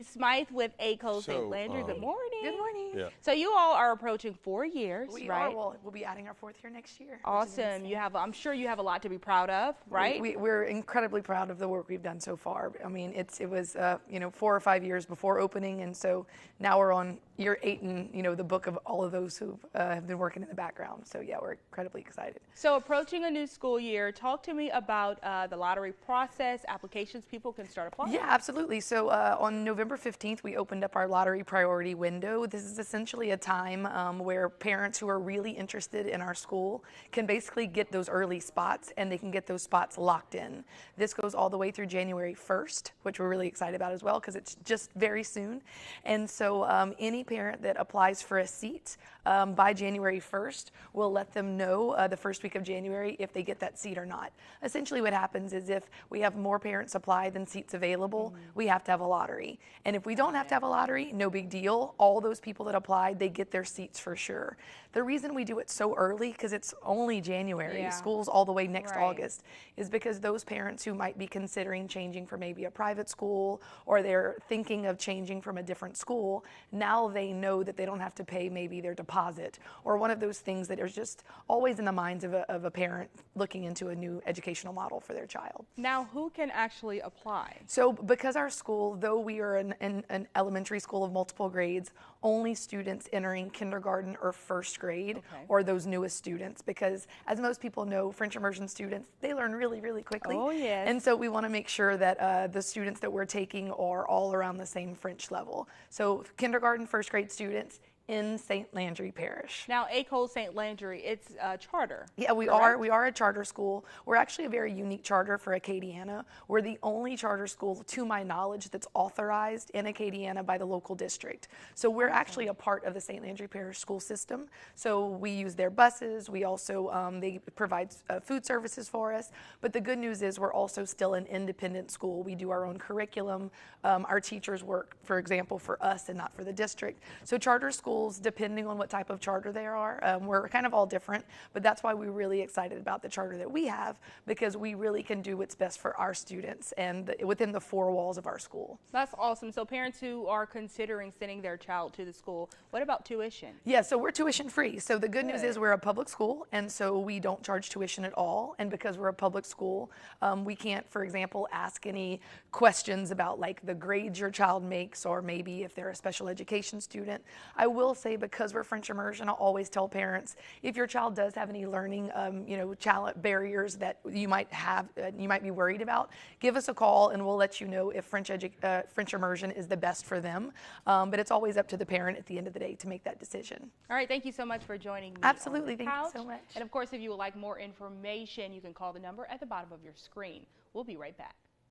Smythe with École So, Saint-Landry. Good morning. Good morning. Yeah. So you all are approaching 4 years, We right? are. We'll be adding our fourth year next year. Which is Awesome. insane. You have, I'm sure you have a lot to be proud of, right? We're incredibly proud of the work we've done so far. I mean, it was 4 or 5 years before opening, and so now we're on year 8 in the book of all of those who have been working in the background. So yeah, we're incredibly excited. So approaching a new school year, talk to me about the lottery process, applications people can start applying. Yeah, absolutely. So on November 15th, we opened up our lottery priority window. This is essentially a time where parents who are really interested in our school can basically get those early spots, and they can get those spots locked in. This goes all the way through January 1st, which we're really excited about as well because it's just very soon. And so any parent that applies for a seat by January 1st, we'll let them know the first week of January if they get that seat or not. Essentially what happens is if we have more parents apply than seats available, we have to have a lottery. And if we don't have to have a lottery, no big deal. All those people that applied, they get their seats for sure. The reason we do it so early, because it's only January, school's all the way next August, is because those parents who might be considering changing for maybe a private school, or they're thinking of changing from a different school, now they know that they don't have to pay maybe their deposit, or one of those things that is just always in the minds of a parent looking into a new educational model for their child. Now, who can actually apply? So because our school, though we are an elementary school of multiple grades, only students entering kindergarten or first grade or those newest students, because as most people know, French immersion students, they learn really, really quickly. Oh, yes. And so we want to make sure that the students that we're taking are all around the same French level. So kindergarten, first grade students in Saint-Landry Parish. Now, École Saint-Landry, it's a charter. Yeah, we correct? are. We are a charter school. We're actually a very unique charter for Acadiana. We're the only charter school, to my knowledge, that's authorized in Acadiana by the local district. So we're actually a part of the Saint-Landry Parish school system. So we use their buses. We also, they provide food services for us. But the good news is we're also still an independent school. We do our own curriculum. Our teachers work, for example, for us and not for the district. So charter schools, depending on what type of charter they are, we're kind of all different, but that's why we're really excited about the charter that we have, because we really can do what's best for our students and within the 4 walls of our school. That's awesome. So parents who are considering sending their child to the school, what about tuition? Yeah, so we're tuition free. So the good news is we're a public school, and so we don't charge tuition at all. And because we're a public school, we can't, for example, ask any questions about like the grades your child makes, or maybe if they're a special education student. I will say, because we're French immersion, I'll always tell parents, if your child does have any learning challenge barriers that you might have, you might be worried about, give us a call and we'll let you know if French immersion is the best for them. But it's always up to the parent at the end of the day to make that decision. All right, thank you so much for joining me. Absolutely, on the thank couch. you so much. And of course, if you would like more information, you can call the number at the bottom of your screen. We'll be right back.